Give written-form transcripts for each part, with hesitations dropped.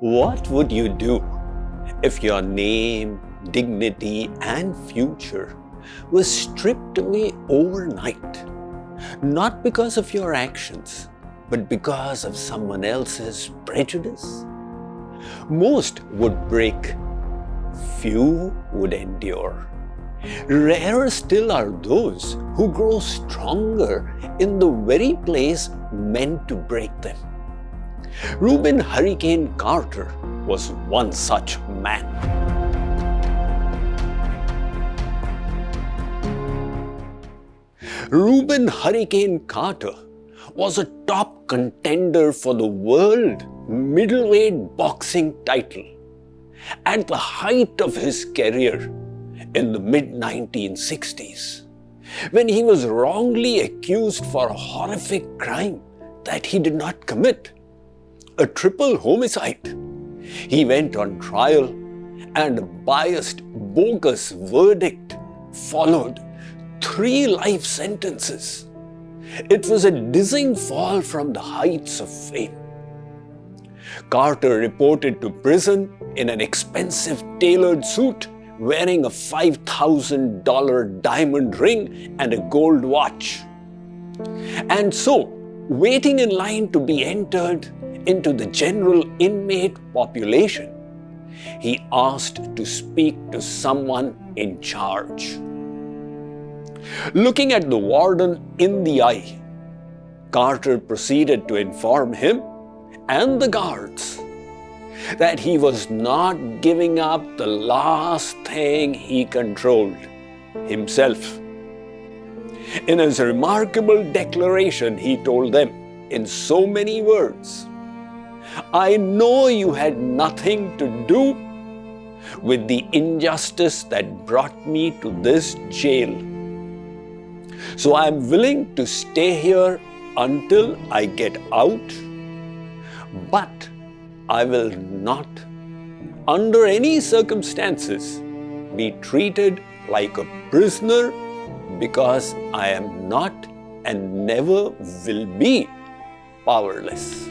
What would you do if your name, dignity, and future was stripped away overnight? Not because of your actions, but because of someone else's prejudice? Most would break, few would endure. Rarer still are those who grow stronger in the very place meant to break them. Reuben Hurricane Carter was one such man. Reuben Hurricane Carter was a top contender for the world middleweight boxing title at the height of his career in the mid-1960s, when he was wrongly accused for a horrific crime that he did not commit, a triple homicide. He went on trial, and a biased, bogus verdict followed 3 life sentences. It was a dizzying fall from the heights of fame. Carter reported to prison in an expensive tailored suit, wearing a $5,000 diamond ring and a gold watch. And so, waiting in line to be entered into the general inmate population, he asked to speak to someone in charge. Looking at the warden in the eye, Carter proceeded to inform him and the guards that he was not giving up the last thing he controlled, himself. In his remarkable declaration, he told them in so many words, "I know you had nothing to do with the injustice that brought me to this jail. So I am willing to stay here until I get out, but I will not, under any circumstances, be treated like a prisoner because I am not and never will be powerless."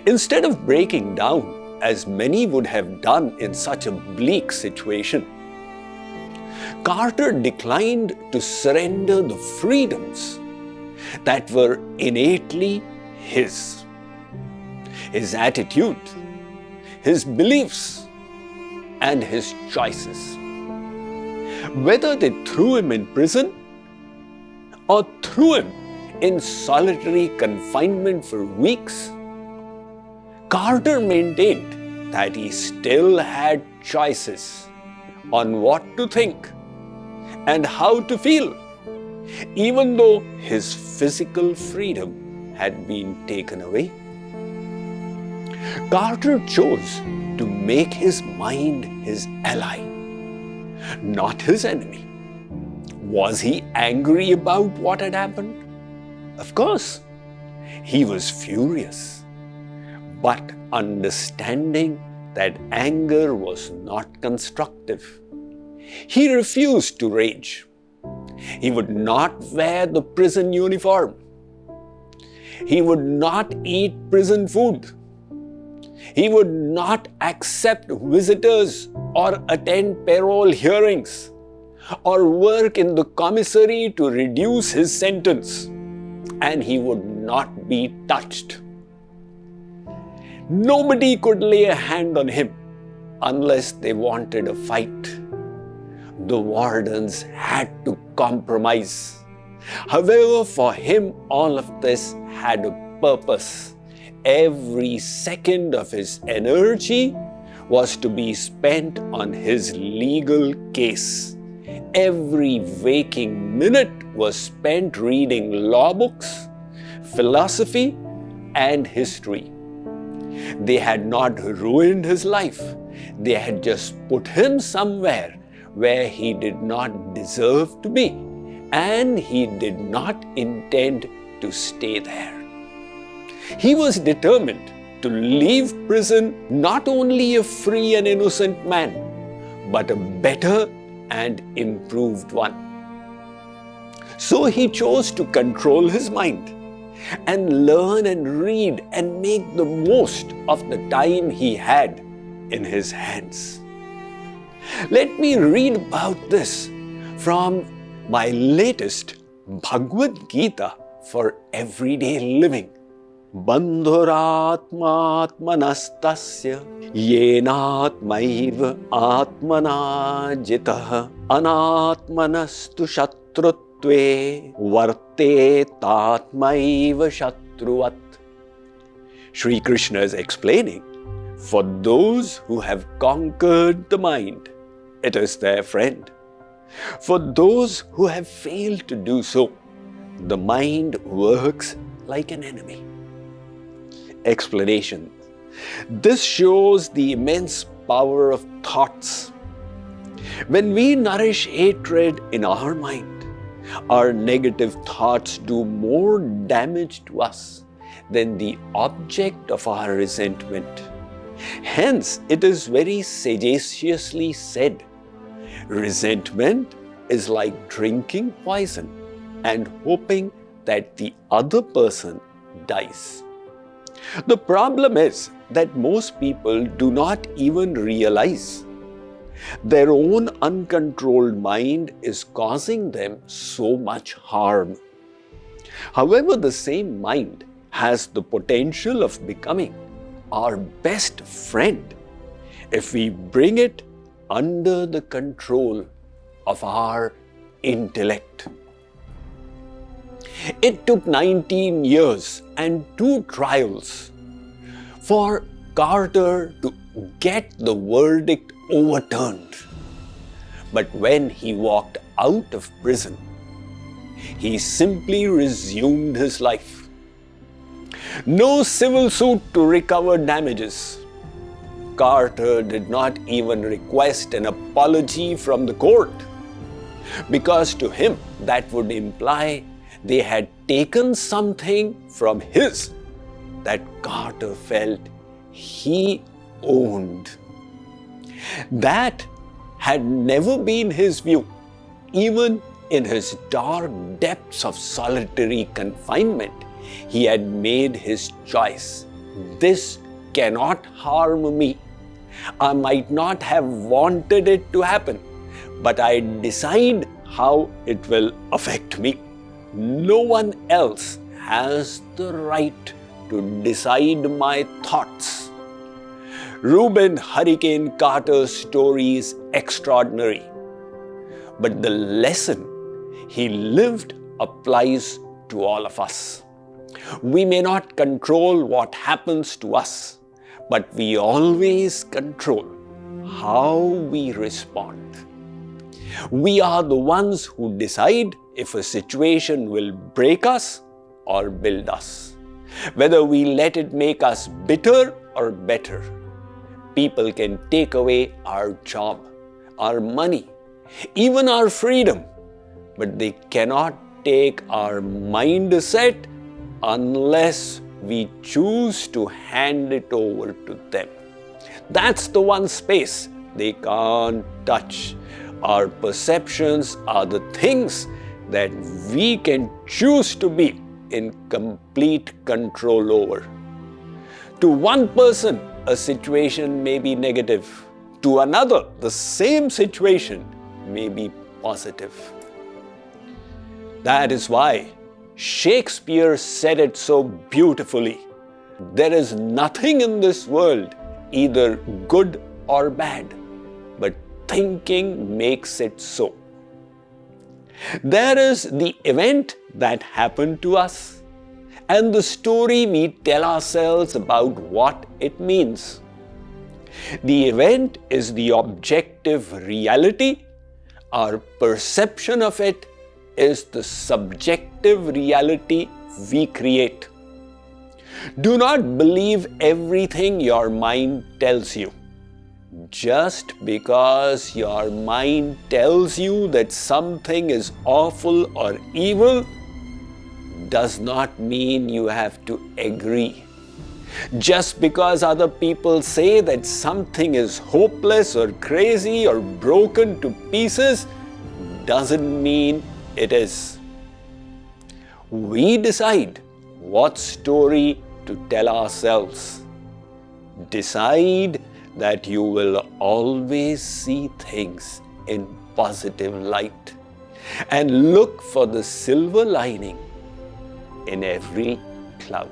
Instead of breaking down, as many would have done in such a bleak situation, Carter declined to surrender the freedoms that were innately his. His attitude, his beliefs, and his choices. Whether they threw him in prison or threw him in solitary confinement for weeks, Carter maintained that he still had choices on what to think and how to feel, even though his physical freedom had been taken away. Carter chose to make his mind his ally, not his enemy. Was he angry about what had happened? Of course, he was furious, but understanding that anger was not constructive. He refused to rage. He would not wear the prison uniform. He would not eat prison food. He would not accept visitors or attend parole hearings or work in the commissary to reduce his sentence. And he would not be touched. Nobody could lay a hand on him unless they wanted a fight. The wardens had to compromise. However, for him, all of this had a purpose. Every second of his energy was to be spent on his legal case. Every waking minute was spent reading law books, philosophy, and history. They had not ruined his life. They had just put him somewhere where he did not deserve to be, and he did not intend to stay there. He was determined to leave prison not only a free and innocent man, but a better and improved one. So he chose to control his mind. and learn and read and make the most of the time he had in his hands. Let me read about this from my latest Bhagavad Gita for everyday living. Bandhuratmatmanastasya yenatmaiva atmana jitah anatmanastu shatrutve vartetatmaiva shatruvat. Shree Krishna is explaining, for those who have conquered the mind, it is their friend. For those who have failed to do so, the mind works like an enemy. Explanation. This shows the immense power of thoughts. When we nourish hatred in our mind, our negative thoughts do more damage to us than the object of our resentment. Hence, it is very sagaciously said, resentment is like drinking poison and hoping that the other person dies. The problem is that most people do not even realize their own uncontrolled mind is causing them so much harm. However, the same mind has the potential of becoming our best friend if we bring it under the control of our intellect. It took 19 years and 2 trials for Carter to get the verdict overturned. But when he walked out of prison, he simply resumed his life. No civil suit to recover damages. Carter did not even request an apology from the court, because to him that would imply they had taken something from his that Carter felt he owned. That had never been his view. Even in his dark depths of solitary confinement, he had made his choice. This cannot harm me. I might not have wanted it to happen, but I decide how it will affect me. No one else has the right to decide my thoughts. Reuben Hurricane Carter's story is extraordinary, but the lesson he lived applies to all of us. We may not control what happens to us, but we always control how we respond. We are the ones who decide if a situation will break us or build us, whether we let it make us bitter or better. People can take away our job, our money, even our freedom, but they cannot take our mindset unless we choose to hand it over to them. That's the one space they can't touch. Our perceptions are the things that we can choose to be in complete control over. To one person, a situation may be negative. To another, the same situation may be positive. That is why Shakespeare said it so beautifully. There is nothing in this world either good or bad, but thinking makes it so. There is the event that happened to us and the story we tell ourselves about what it means. The event is the objective reality. Our perception of it is the subjective reality we create. Do not believe everything your mind tells you. Just because your mind tells you that something is awful or evil does not mean you have to agree. Just because other people say that something is hopeless or crazy or broken to pieces doesn't mean it is. We decide what story to tell ourselves. Decide that you will always see things in positive light and look for the silver lining in every cloud.